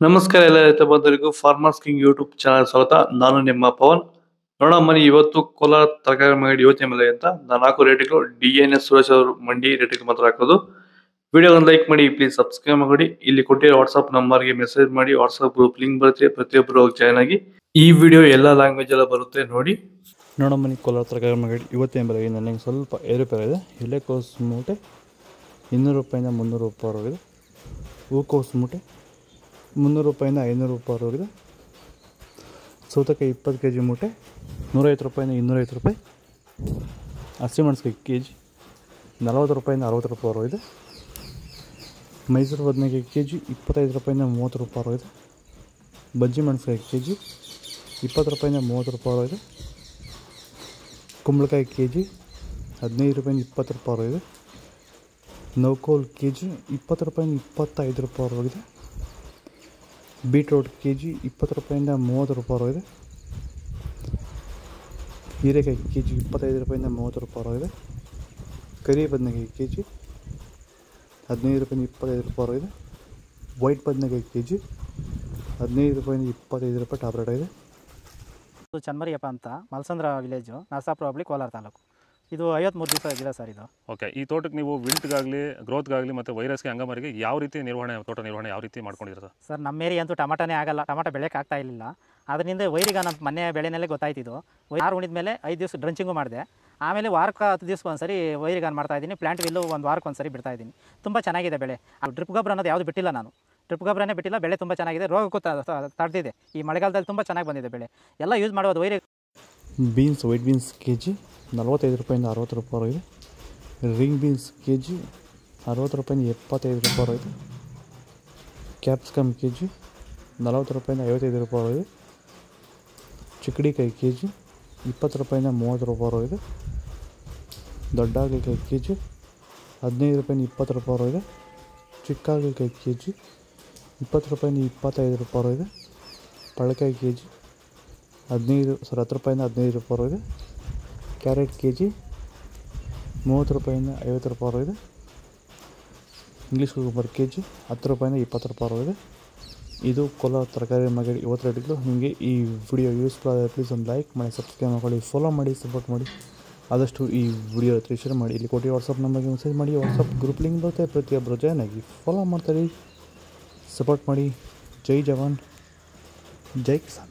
ನಮಸ್ಕಾರ ಎಲ್ಲ ರೈತ ಬಂಧುಗಳಿಗೂ ಫಾರ್ಮರ್ಸ್ ಕಿಂಗ್ ಯೂಟ್ಯೂಬ್ ಚಾನಲ್ ಸ್ವಾಗತ. ನಾನು ನಿಮ್ಮ ಪವನ್. ನೋಡೋಣ ಮನಿ ಇವತ್ತು ಕೋಲಾರ ತರಕಾರಿ ಮಂಡಿ ಯೋಚನೆ ಮೇಲೆ ಅಂತ ನಾನು ಹಾಕೋ ರೇಟ್ಗಳು DNS ಸುರೇಶ್ ಅವರು ಮಂಡಿ ರೇಟ್ಗೆ ಮಾತ್ರ ಹಾಕೋದು. ವಿಡಿಯೋವನ್ನು ಲೈಕ್ ಮಾಡಿ, ಪ್ಲೀಸ್ ಸಬ್ಸ್ಕ್ರೈಬ್ ಮಾಡಿ. ಇಲ್ಲಿ ಕೊಟ್ಟಿರೋ ವಾಟ್ಸ್ಆಪ್ ನಂಬರ್ಗೆ ಮೆಸೇಜ್ ಮಾಡಿ, ವಾಟ್ಸ್ಆಪ್ ಗ್ರೂಪ್ ಲಿಂಕ್ ಬರುತ್ತೆ, ಪ್ರತಿಯೊಬ್ಬರು ಜಾಯ್ನ್ ಆಗಿ. ಈ ವಿಡಿಯೋ ಎಲ್ಲ ಲ್ಯಾಂಗ್ವೇಜ್ ಎಲ್ಲ ಬರುತ್ತೆ ನೋಡಿ. ನೋಡೋ ಮನಿ ಕೋಲಾರ ತರಕಾರಿ ಮಂಡಿ ಇವತ್ತೇನು ಬೆಲೆ ನನಗೆ ಸ್ವಲ್ಪ ಏರುಪೇರು ಇದೆ. ಎಲೆಕೋಸು ಮೂಟೆ 200 ರೂಪಾಯಿಂದ 300 ರೂಪಾಯಿವರೆಗಿದೆ. ಹೂಕೋಸು ಮೂಟೆ 300 ರೂಪಾಯಿಂದ 500 ರೂಪಾಯಿವರೆಗಿದೆ. ಸೌತೆಕಾಯಿ 20 kg ಮೂಟೆ 150 ರೂಪಾಯಿಂದ 250 ರೂಪಾಯಿ. ಹಸಿಮೆಣಸಿಕಾಯಿ kg 40 ರೂಪಾಯಿಂದ 60 ರೂಪಾಯಿವರೆಗಿದೆ. ಮೈಸೂರು ಬದನೆಕಾಯಿ kg 25 ರೂಪಾಯಿಂದ 30 ರೂಪಾಯಿವರೆಗಿದೆ. ಬಜ್ಜಿ ಮೆಣಸಿಕಾಯಿ kg 20 ರೂಪಾಯಿಂದ 30 ರೂಪಾಯಿವರೆಗಿದೆ. ಕುಂಬಳಕಾಯಿ kg 15 ರೂಪಾಯಿಂದ 20 ರೂಪಾಯಿವರೆಗಿದೆ. ನೌಕೋಲ್ kg 20 ರೂಪಾಯಿಂದ 25 ರೂಪಾಯಿವರೆಗಿದೆ. ಬೀಟ್ರೋಟ್ kg 20 ರೂಪಾಯಿಂದ 30 ರೂಪಾಯಿವರೆಗಿದೆ. ಹೀರೆಕಾಯಿ kg 25 ರೂಪಾಯಿಂದ 30 ರೂಪಾಯಿವರೆಗಿದೆ. ಕರಿ ಬದನೆಕಾಯಿ kg 15 ರೂಪಾಯಿಂದ 25 ರೂಪಾಯಿವರೆಗಿದೆ. ವೈಟ್ ಬದನೆಕಾಯಿ kg 15 ರೂಪಾಯಿಂದ 25 ರೂಪಾಯಿ ಟಾಪ್ ರೇಟ್ ಇದೆ. ಚನ್ಮರಿಯಪ್ಪ ಅಂತ ಮಲ್ಸಂದ್ರ ವಿಲೇಜು, ನರಸಾಪುರ ಹೋಬಳಿ, ಕೋಲಾರ ತಾಲೂಕು. ಇದು 53 ದಿವಸ ಗಿಡ ಸರ್ ಇದು. ಓಕೆ, ಈ ತೋಟಕ್ಕೆ ನೀವು ವಿಲ್ಟ್ಗಾಗಲಿ, ಗ್ರೋತ್ಗಾಗಲಿ ಮತ್ತು ವೈರಸ್ಗೆ, ಅಂಗಮಾರಿಗೆ ಯಾವ ರೀತಿ ತೋಟ ನಿರ್ವಹಣೆ ಯಾವ ರೀತಿ ಮಾಡ್ಕೊಂಡಿದ್ದೀರಾ ಸರ್? ಸರ್ ನಮ್ಮ ಏರಿಯಾ ಅಂತೂ ಟಮಾಟನೇ ಆಗಲ್ಲ, ಟಮಾಟ ಬೆಳೆಯೋಕೆ ಆಗ್ತಾ ಇರಲಿಲ್ಲ. ಅದರಿಂದ ವೈರಿಗೆ ನಮ್ಮ ಮನೆ ಬೆಳೆನಲ್ಲೇ ಗೊತ್ತಾಯ್ತಿದ್ದು. ಆರು ಉಣಿದ ಮೇಲೆ 5 ದಿವಸ ಡ್ರಂಚಿಂಗು ಮಾಡಿದೆ. ಆಮೇಲೆ ವಾರಕ್ಕೆ 10 ದಿವಸಕ್ಕೆ ಒಂದ್ಸರಿ ವೈರಿಗಾನ್ ಮಾಡ್ತಾಯಿದ್ದೀನಿ. ಪ್ಲಾಂಟ್ ವಿಲ್ಲು 1 ವಾರಕ್ಕೆ ಒಂದ್ಸರಿ ಬಿಡ್ತಾಯಿದ್ದೀನಿ. ತುಂಬ ಚೆನ್ನಾಗಿದೆ ಬೆಳೆ. ಡ್ರಿಪ್ ಗೊಬ್ಬರ ಅನ್ನೋದು ಯಾವುದು ಬಿಟ್ಟಿಲ್ಲ ನಾನು. ಡ್ರಿಪ್ ಗೊಬ್ಬರನೇ ಬಿಟ್ಟಿಲ್ಲ. ಬೆಳೆ ತುಂಬ ಚೆನ್ನಾಗಿದೆ. ರೋಗಕ್ಕೂ ತಡೆದಿದೆ. ಈ ಮಳೆಗಾಲದಲ್ಲಿ ತುಂಬ ಚೆನ್ನಾಗಿ ಬಂದಿದೆ ಬೆಳೆ. ಎಲ್ಲ ಯೂಸ್ ಮಾಡೋದು ವೈರಿ. ಬೀನ್ಸ್ ವೈಟ್ ಬೀನ್ಸ್ kg 45 ರೂಪಾಯಿಂದ 60 ರೂಪಾಯಿವರೆಗಿದೆ. ರಿಂಗ್ ಬೀನ್ಸ್ kg 60 ರೂಪಾಯಿಂದ 75 ರೂಪಾಯಿವರೆಗಿದೆ. ಕ್ಯಾಪ್ಸಿಕಮ್ kg 40 ರೂಪಾಯಿಂದ 55 ರೂಪಾಯಿವರೆಗಿದೆ. ಚಿಕ್ಕಡಿಕಾಯಿ kg 20 ರೂಪಾಯಿಂದ 30 ರೂಪಾಯಿವರೆಗಿದೆ. ದೊಡ್ಡ ಹಾಗಲಕಾಯಿ kg 15 ರೂಪಾಯಿಂದ 20 ರೂಪಾಯಿವರೆಗಿದೆ. ಚಿಕ್ಕ ಹಾಗಲಕಾಯಿ kg 20 ರೂಪಾಯಿಂದ 25 ರೂಪಾಯಿವರೆಗಿದೆ. ಪಳಕಾಯಿ kg 10 ರೂಪಾಯಿಂದ 15 ರೂಪಾಯಿವರೆಗಿದೆ. ಕ್ಯಾರೆಟ್ kg 30 ರೂಪಾಯಿಂದ 50 ರೂಪಾಯಿವರೆಗಿದೆ. ಇಂಗ್ಲೀಷ್ ಕುಕುಂಬರ್ kg 10 ರೂಪಾಯಿಂದ 20 ರೂಪಾಯಿವರೆಗಿದೆ. ಇದು ಕೋಲಾರ ತರಕಾರಿ ಮಾರ್ಕೆಟ್ ಇವತ್ತು ರೇಟ್ಗಳು. ನಿಮಗೆ ಈ ವಿಡಿಯೋ ಯೂಸ್ಫುಲ್ ಆದರೆ ಪ್ಲೀಸ್ ಒಂದು ಲೈಕ್ ಮಾಡಿ, ಸಬ್ಸ್ಕ್ರೈಬ್ ಮಾಡ್ಕೊಳ್ಳಿ, ಫಾಲೋ ಮಾಡಿ, ಸಪೋರ್ಟ್ ಮಾಡಿ. ಆದಷ್ಟು ಈ ವಿಡಿಯೋ ಶೇರ್ ಮಾಡಿ. ಇಲ್ಲಿ ಕೊಟ್ಟು ವಾಟ್ಸಪ್ ನಂಬರ್ಗೆ ಮೆಸೇಜ್ ಮಾಡಿ, ವಾಟ್ಸಪ್ ಗ್ರೂಪ್ ಲಿಂಕ್ ಬರುತ್ತೆ, ಪ್ರತಿಯೊಬ್ಬರು ಜಾಯ್ನ್ ಆಗಿ ಫಾಲೋ ಮಾಡ್ತಾರೆ, ಸಪೋರ್ಟ್ ಮಾಡಿ. ಜೈ ಜವಾನ್, ಜೈ ಕಿಸಾನ್.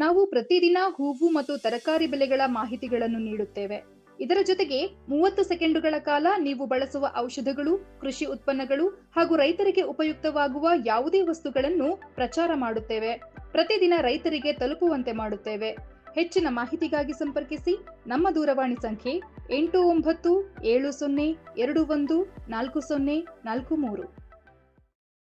ನಾವು ಪ್ರತಿದಿನ ಹೂವು ಮತ್ತು ತರಕಾರಿ ಬೆಲೆಗಳ ಮಾಹಿತಿಗಳನ್ನು ನೀಡುತ್ತೇವೆ. ಇದರ ಜೊತೆಗೆ 30 ಸೆಕೆಂಡುಗಳ ಕಾಲ ನೀವು ಬಳಸುವ ಔಷಧಗಳು, ಕೃಷಿ ಉತ್ಪನ್ನಗಳು ಹಾಗೂ ರೈತರಿಗೆ ಉಪಯುಕ್ತವಾಗುವ ಯಾವುದೇ ವಸ್ತುಗಳನ್ನು ಪ್ರಚಾರ ಮಾಡುತ್ತೇವೆ. ಪ್ರತಿದಿನ ರೈತರಿಗೆ ತಲುಪುವಂತೆ ಮಾಡುತ್ತೇವೆ. ಹೆಚ್ಚಿನ ಮಾಹಿತಿಗಾಗಿ ಸಂಪರ್ಕಿಸಿ. ನಮ್ಮ ದೂರವಾಣಿ ಸಂಖ್ಯೆ 8970214043.